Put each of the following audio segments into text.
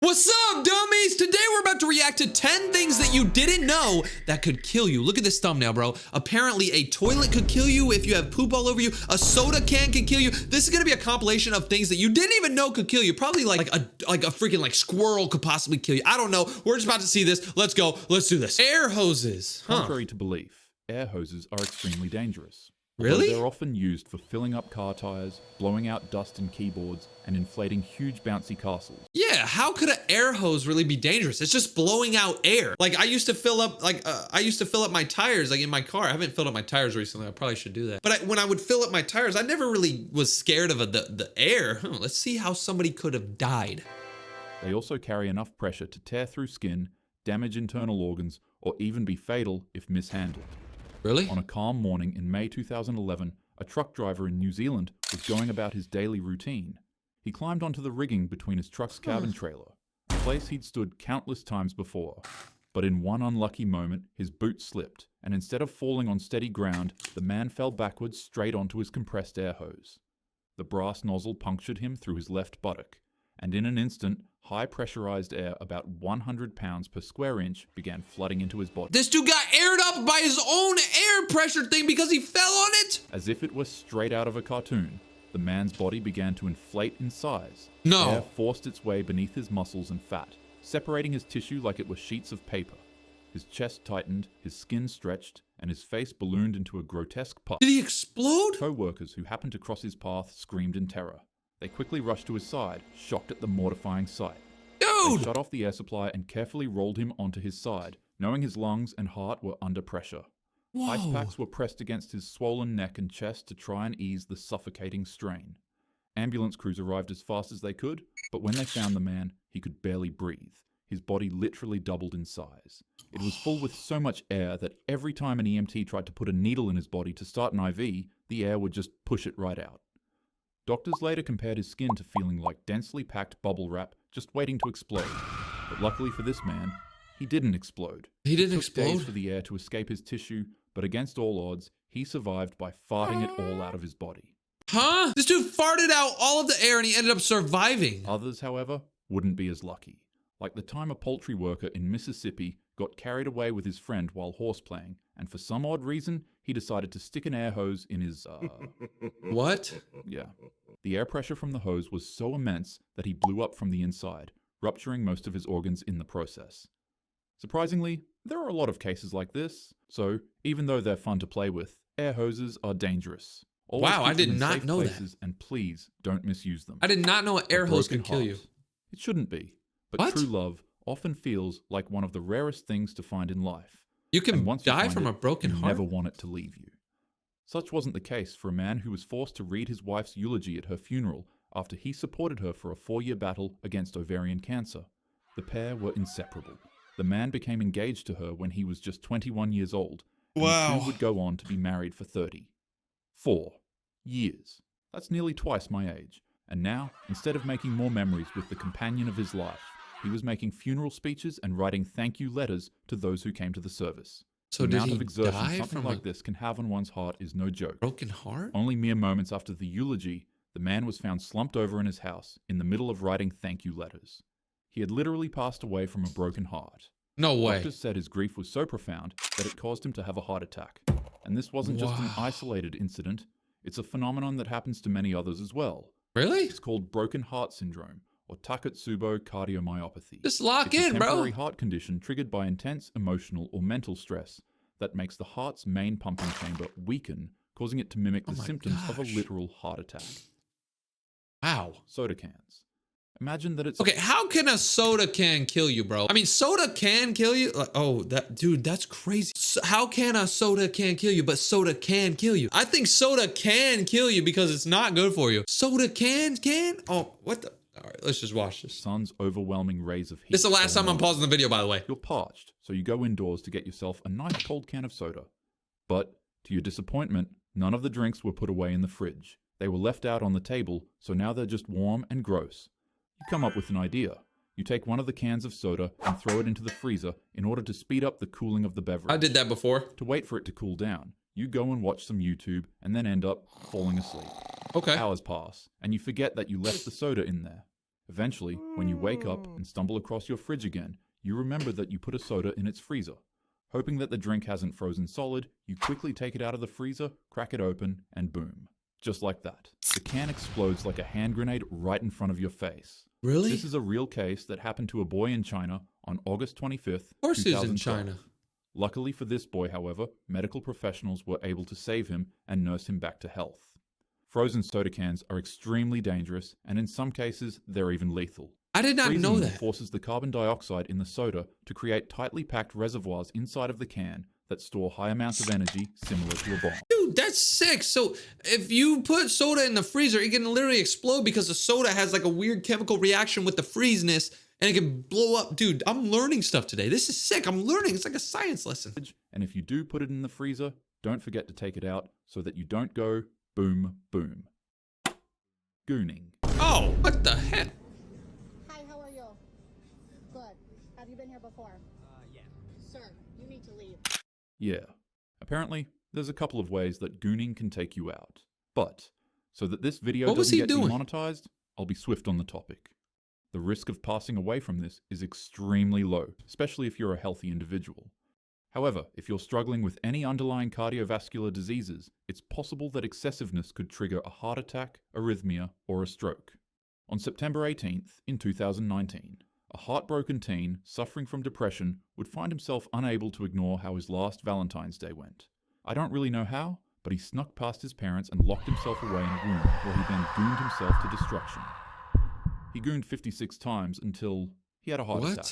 What's up, dummies? Today we're about to react to 10 things that you didn't know that could kill you. Look at this thumbnail, bro. Apparently a toilet could kill you if you have poop all over you. A soda can could kill you. This is gonna be a compilation of things that you didn't even know could kill you. Probably like a freaking squirrel could possibly kill you. I don't know. We're just about to see this. Let's go. Let's do this. Air hoses. Contrary to belief, air hoses are extremely dangerous. Really? They're often used for filling up car tires, blowing out dust in keyboards, and inflating huge bouncy castles. Yeah, how could an air hose really be dangerous? It's just blowing out air. Like I used to fill up my tires in my car. I haven't filled up my tires recently. I probably should do that. But when I would fill up my tires, I never really was scared of the air. Let's see how somebody could have died. They also carry enough pressure to tear through skin, damage internal organs, or even be fatal if mishandled. Really? On a calm morning in May 2011, a truck driver in New Zealand was going about his daily routine. He climbed onto the rigging between his truck's cabin trailer, a place he'd stood countless times before. But in one unlucky moment, his boot slipped, and instead of falling on steady ground, the man fell backwards straight onto his compressed air hose. The brass nozzle punctured him through his left buttock, and in an instant, high-pressurized air about 100 pounds per square inch began flooding into his body. This dude got aired up by his own air pressure thing because he fell on it? As if it were straight out of a cartoon, the man's body began to inflate in size. No. Air forced its way beneath his muscles and fat, separating his tissue like it were sheets of paper. His chest tightened, his skin stretched, and his face ballooned into a grotesque puff. Did he explode? Co-workers who happened to cross his path screamed in terror. They quickly rushed to his side, shocked at the mortifying sight. Dude! They shut off the air supply and carefully rolled him onto his side, knowing his lungs and heart were under pressure. Whoa. Ice packs were pressed against his swollen neck and chest to try and ease the suffocating strain. Ambulance crews arrived as fast as they could, but when they found the man, he could barely breathe. His body literally doubled in size. It was full with so much air that every time an EMT tried to put a needle in his body to start an IV, the air would just push it right out. Doctors later compared his skin to feeling like densely packed bubble wrap just waiting to explode. But luckily for this man, he didn't explode. He didn't It took days explode? for the air to escape his tissue, but against all odds, he survived by farting it all out of his body. Huh? This dude farted out all of the air and he ended up surviving. Others, however, wouldn't be as lucky. Like the time a poultry worker in Mississippi got carried away with his friend while horseplaying, and for some odd reason, he decided to stick an air hose in his, What? Yeah. The air pressure from the hose was so immense that he blew up from the inside, rupturing most of his organs in the process. Surprisingly, there are a lot of cases like this, so even though they're fun to play with, air hoses are dangerous. Always Wow, I keep did them in not safe know that. places, and please don't misuse them. I did not know an air A hose broken could kill you. heart. It shouldn't be, but What? true love often feels like one of the rarest things to find in life. You can And once you die find from it, a broken you heart? never want it to leave you. Such wasn't the case for a man who was forced to read his wife's eulogy at her funeral after he supported her for a 4-year battle against ovarian cancer. The pair were inseparable. The man became engaged to her when he was just 21 years old, and the two would go on to be married for 30. 4 years. That's nearly twice my age. And now, instead of making more memories with the companion of his life, he was making funeral speeches and writing thank you letters to those who came to the service. So The did amount he of exertion die something from like a this can have on one's heart is no joke. broken heart? Only mere moments after the eulogy, the man was found slumped over in his house, in the middle of writing thank you letters. He had literally passed away from a broken heart. No way. Doctors said his grief was so profound that it caused him to have a heart attack. And this wasn't just an Wow. isolated incident, it's a phenomenon that happens to many others as well. Really? It's called broken heart syndrome, or Takotsubo cardiomyopathy. Just lock It's a in, bro. temporary heart condition triggered by intense emotional or mental stress that makes the heart's main pumping chamber weaken, causing it to mimic Oh the my symptoms of a gosh. literal heart attack. Wow. Soda cans. Imagine that it's Okay, how can a soda can kill you, bro? I mean, soda can kill you? Like, oh, dude, that's crazy. How can a soda can kill you, but soda can kill you? I think soda can kill you because it's not good for you. Soda can? Oh, what the? All right, let's just watch this. sun's overwhelming rays of heat. This is the last time I'm pausing. pausing the video, by the way. You're parched, so you go indoors to get yourself a nice cold can of soda. But, to your disappointment, none of the drinks were put away in the fridge. They were left out on the table, so now they're just warm and gross. You come up with an idea. You take one of the cans of soda and throw it into the freezer in order to speed up the cooling of the beverage. I did that before. To wait for it to cool down, you go and watch some YouTube and then end up falling asleep. Okay. Hours pass, and you forget that you left the soda in there. Eventually, when you wake up and stumble across your fridge again, you remember that you put a soda in its freezer. Hoping that the drink hasn't frozen solid, you quickly take it out of the freezer, crack it open, and boom. Just like that. The can explodes like a hand grenade right in front of your face. Really? This is a real case that happened to a boy in China on August 25th, Of course he's 2012. in China. Luckily for this boy, however, medical professionals were able to save him and nurse him back to health. Frozen soda cans are extremely dangerous, and in some cases, they're even lethal. I did not Freezing know them that. forces the carbon dioxide in the soda to create tightly packed reservoirs inside of the can that store high amounts of energy similar to a bomb. Dude, that's sick. So if you put soda in the freezer, it can literally explode because the soda has like a weird chemical reaction with the freezeness and it can blow up. Dude, I'm learning stuff today. This is sick. I'm learning. It's like a science lesson. And if you do put it in the freezer, don't forget to take it out so that you don't go boom, boom. Gooning. Oh, what the heck? Hi, how are you? Good. Have you been here before? Yeah. Sir, you need to leave. Yeah. Apparently, there's a couple of ways that gooning can take you out. But, so that this video What was doesn't he get doing? demonetized, I'll be swift on the topic. The risk of passing away from this is extremely low, especially if you're a healthy individual. However, if you're struggling with any underlying cardiovascular diseases, it's possible that excessiveness could trigger a heart attack, arrhythmia, or a stroke. On September 18th, in 2019, a heartbroken teen suffering from depression would find himself unable to ignore how his last Valentine's Day went. I don't really know how, but he snuck past his parents and locked himself away in a room where he then gooned himself to destruction. He gooned 56 times until he had a heart attack.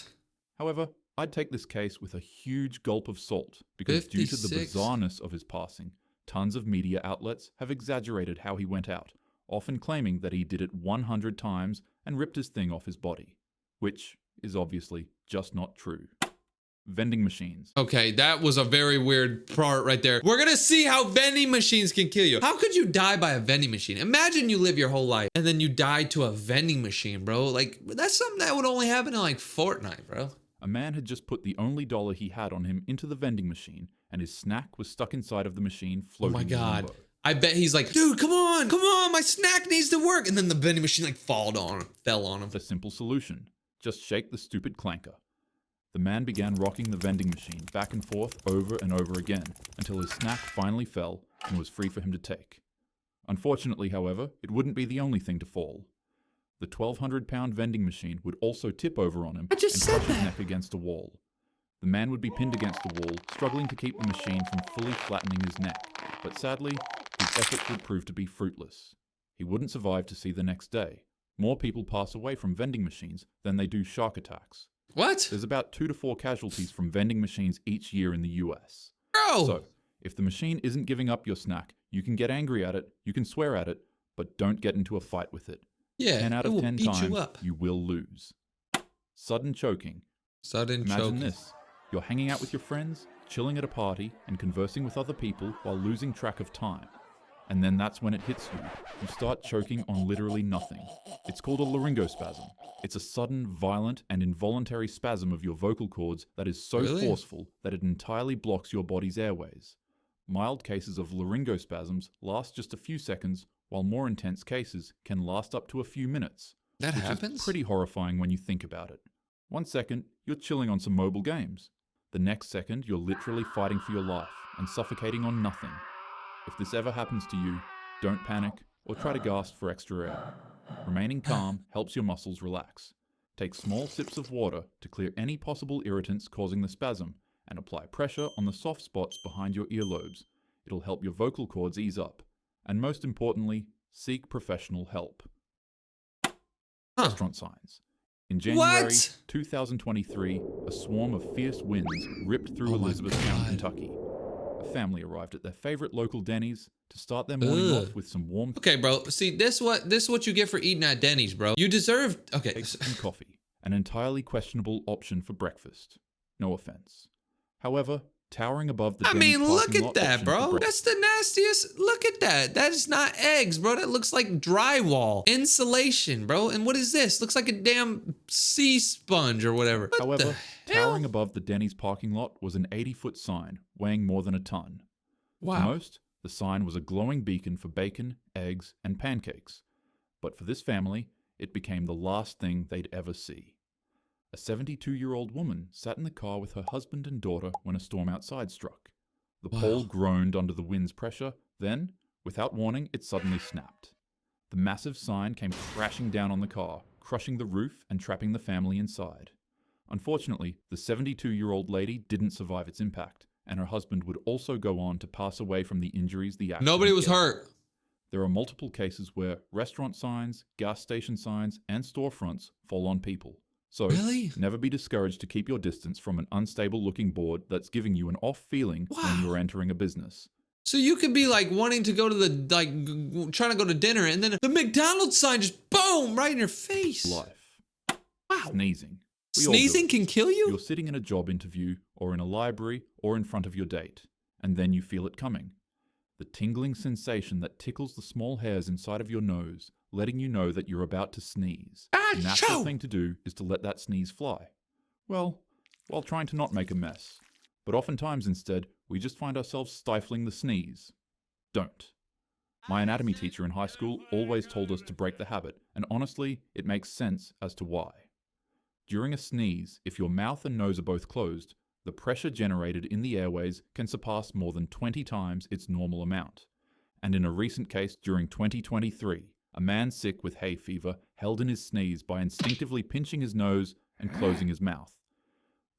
However, I'd take this case with a huge gulp of salt because due to the 56? bizarreness of his passing, tons of media outlets have exaggerated how he went out, often claiming that he did it 100 times and ripped his thing off his body, which is obviously just not true. Vending machines. Okay, that was a very weird part right there. We're gonna see how vending machines can kill you. How could you die by a vending machine? Imagine you live your whole life and then you die to a vending machine, bro. Like, that's something that would only happen in like Fortnite, bro. A man had just put the only dollar he had on him into the vending machine, and his snack was stuck inside of the machine Oh floating my in God. limbo. I bet he's like, dude, come on, my snack needs to work. And then the vending machine like fell on him. A simple solution. Just shake the stupid clanker. The man began rocking the vending machine back and forth over and over again until his snack finally fell and was free for him to take. Unfortunately, however, it wouldn't be the only thing to fall. The 1,200-pound vending machine would also tip over on him and crush his neck against a wall. The man would be pinned against the wall, struggling to keep the machine from fully flattening his neck, but sadly, his efforts would prove to be fruitless. He wouldn't survive to see the next day. More people pass away from vending machines than they do shark attacks. What? There's about 2 to 4 casualties from vending machines each year in the US. Bro! So, if the machine isn't giving up your snack, you can get angry at it, you can swear at it, but don't get into a fight with it. Yeah, 10 out it of will 10 beat times, you up. you will lose. Sudden choking. Sudden Imagine choking. this. You're hanging out with your friends, chilling at a party, and conversing with other people while losing track of time. And then that's when it hits you. You start choking on literally nothing. It's called a laryngospasm. It's a sudden, violent, and involuntary spasm of your vocal cords that is so Really? forceful that it entirely blocks your body's airways. Mild cases of laryngospasms last just a few seconds, while more intense cases can last up to a few minutes. That Which happens? is pretty horrifying when you think about it. 1 second, you're chilling on some mobile games. The next second, you're literally fighting for your life and suffocating on nothing. If this ever happens to you, don't panic or try to gasp for extra air. Remaining calm helps your muscles relax. Take small sips of water to clear any possible irritants causing the spasm and apply pressure on the soft spots behind your earlobes. It'll help your vocal cords ease up. And most importantly, seek professional help. Restaurant signs. In January What? 2023, a swarm of fierce winds ripped through Oh my Elizabethtown, God. Kentucky. A family arrived at their favorite local Denny's to start their morning Ugh. off with some warm Okay, bro. See, this is what you get for eating at Denny's, bro. You deserve. Okay. eggs and coffee, an entirely questionable option for breakfast. No offense. However, towering above the I Denny's mean, look parking at lot that, option for bro. breakfast- That's the nastiest. Look at that. That is not eggs, bro. That looks like drywall. Insulation, bro. And what is this? Looks like a damn sea sponge or whatever. What However, the hell? towering above the Denny's parking lot was an 80-foot sign weighing more than a ton. For Wow. most, the sign was a glowing beacon for bacon, eggs, and pancakes. But for this family, it became the last thing they'd ever see. A 72-year-old woman sat in the car with her husband and daughter when a storm outside struck. The pole groaned under the wind's pressure, then, without warning, it suddenly snapped. The massive sign came crashing down on the car, crushing the roof and trapping the family inside. Unfortunately, the 72-year-old lady didn't survive its impact, and her husband would also go on to pass away from the injuries the accident Nobody was gave. hurt. There are multiple cases where restaurant signs, gas station signs, and storefronts fall on people. So, Really? never be discouraged to keep your distance from an unstable-looking board that's giving you an off feeling when you're entering a business. So you could be like wanting to go to the, trying to go to dinner, and then the McDonald's sign just boom, right in your face. Life. Wow. Sneezing. We all do Sneezing it. can kill you? You're sitting in a job interview, or in a library, or in front of your date, and then you feel it coming. The tingling sensation that tickles the small hairs inside of your nose, letting you know that you're about to sneeze. The natural thing to do is to let that sneeze fly. Well, while trying to not make a mess. But oftentimes instead, we just find ourselves stifling the sneeze. Don't. My anatomy teacher in high school always told us to break the habit, and honestly, it makes sense as to why. During a sneeze, if your mouth and nose are both closed, the pressure generated in the airways can surpass more than 20 times its normal amount. And in a recent case during 2023, a man sick with hay fever held in his sneeze by instinctively pinching his nose and closing his mouth.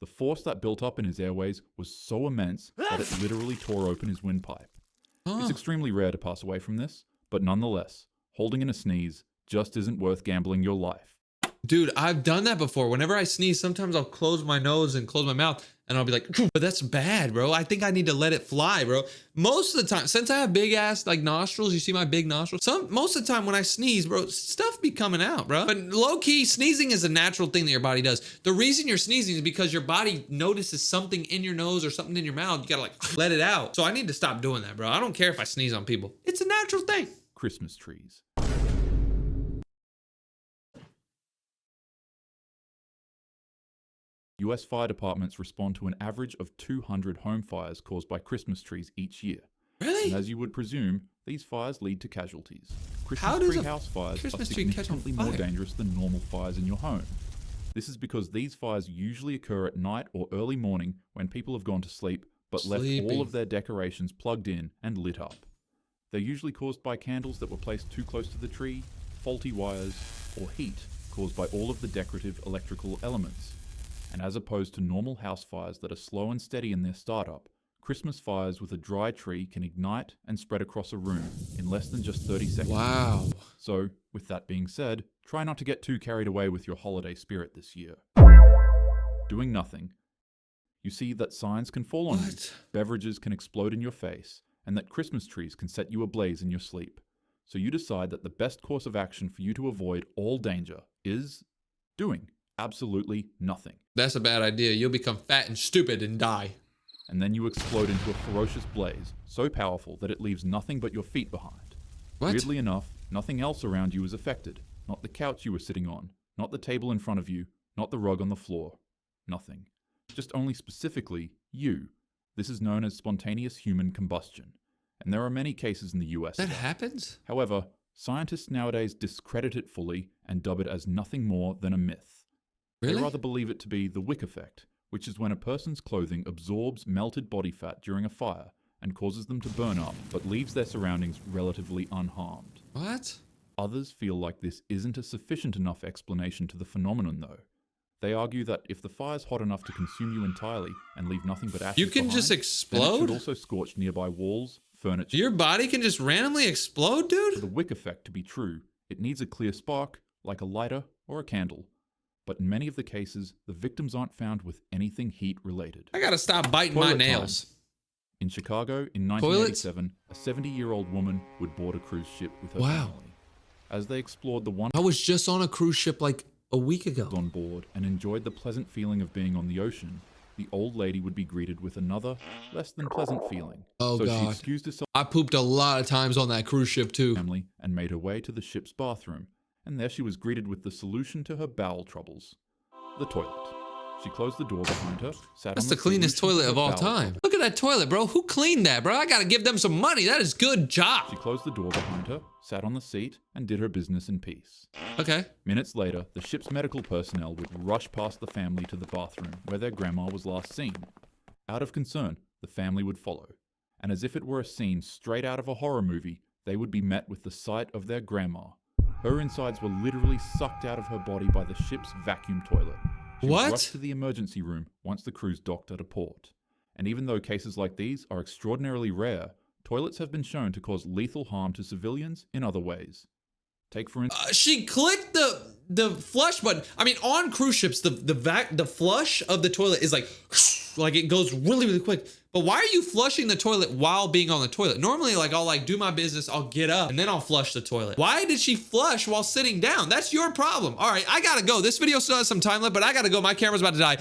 The force that built up in his airways was so immense that it literally tore open his windpipe. It's extremely rare to pass away from this, but nonetheless, holding in a sneeze just isn't worth gambling your life. Dude, I've done that before. Whenever I sneeze, sometimes I'll close my nose and close my mouth, and I'll be like, but that's bad, bro. I think I need to let it fly, bro. Most of the time, since I have big ass nostrils, you see my big nostrils? Most of the time when I sneeze, bro, stuff be coming out, bro. But low key, sneezing is a natural thing that your body does. The reason you're sneezing is because your body notices something in your nose or something in your mouth. You gotta let it out. So I need to stop doing that, bro. I don't care if I sneeze on people. It's a natural thing. Christmas trees. US fire departments respond to an average of 200 home fires caused by Christmas trees each year. Really? And as you would presume, these fires lead to casualties. How Christmas does tree a house fires are Christmas tree catch on significantly more fire? dangerous than normal fires in your home. This is because these fires usually occur at night or early morning when people have gone to sleep but left all of their decorations plugged in and lit up. They're usually caused by candles that were placed too close to the tree, faulty wires, or heat caused by all of the decorative electrical elements. And as opposed to normal house fires that are slow and steady in their startup, Christmas fires with a dry tree can ignite and spread across a room in less than just 30 seconds. Wow. So, with that being said, try not to get too carried away with your holiday spirit this year. Doing nothing. You see that signs can fall on you, beverages can explode in your face, and that Christmas trees can set you ablaze in your sleep. So you decide that the best course of action for you to avoid all danger is doing absolutely nothing. That's a bad idea. You'll become fat and stupid and die. And then you explode into a ferocious blaze, so powerful that it leaves nothing but your feet behind. What? Weirdly enough, nothing else around you is affected. Not the couch you were sitting on, not the table in front of you, not the rug on the floor. Nothing. Just only specifically you. This is known as spontaneous human combustion. And there are many cases in the US. That happens? However, scientists nowadays discredit it fully and dub it as nothing more than a myth. Really? They rather believe it to be the wick effect, which is when a person's clothing absorbs melted body fat during a fire and causes them to burn up, but leaves their surroundings relatively unharmed. What? Others feel like this isn't a sufficient enough explanation to the phenomenon, though. They argue that if the fire's hot enough to consume you entirely and leave nothing but ashes You can behind, just then it explode? should also scorch nearby walls, furniture. Your body can just randomly explode, For dude? the wick effect to be true, it needs a clear spark, like a lighter or a candle. But in many of the cases, the victims aren't found with anything heat-related. I gotta stop biting my Toilet time. nails. In Chicago, in 1987, a 70-year-old woman would board a cruise ship with her family. As they explored the one I was just on a cruise ship like a week ago. on board and enjoyed the pleasant feeling of being on the ocean, the old lady would be greeted with another, less than pleasant feeling. Oh, so she God. excused herself I pooped a lot of times on that cruise ship too. family and made her way to the ship's bathroom, and there she was greeted with the solution to her bowel troubles: the toilet. She closed the door behind her, sat That's on the seat, cleanest and toilet took of a all bowel time. stop. Look at that toilet, bro. Who cleaned that, bro? I gotta give them some money. That is good She job. closed the door behind her, sat on the seat, and did her business in peace. Okay. Minutes later, the ship's medical personnel would rush past the family to the bathroom where their grandma was last seen. Out of concern, the family would follow. And as if it were a scene straight out of a horror movie, they would be met with the sight of their grandma. Her insides were literally sucked out of her body by the ship's vacuum toilet. She What? was rushed to the emergency room once the crews docked at a port. And even though cases like these are extraordinarily rare, toilets have been shown to cause lethal harm to civilians in other ways. Take for instance. She clicked the flush button. I mean, on cruise ships, the flush of the toilet is like it goes really, really quick. But why are you flushing the toilet while being on the toilet? Normally, like I'll like do my business, I'll get up and then I'll flush the toilet. Why did she flush while sitting down? That's your problem. All right, I gotta go. This video still has some time left, but I gotta go. My camera's about to die.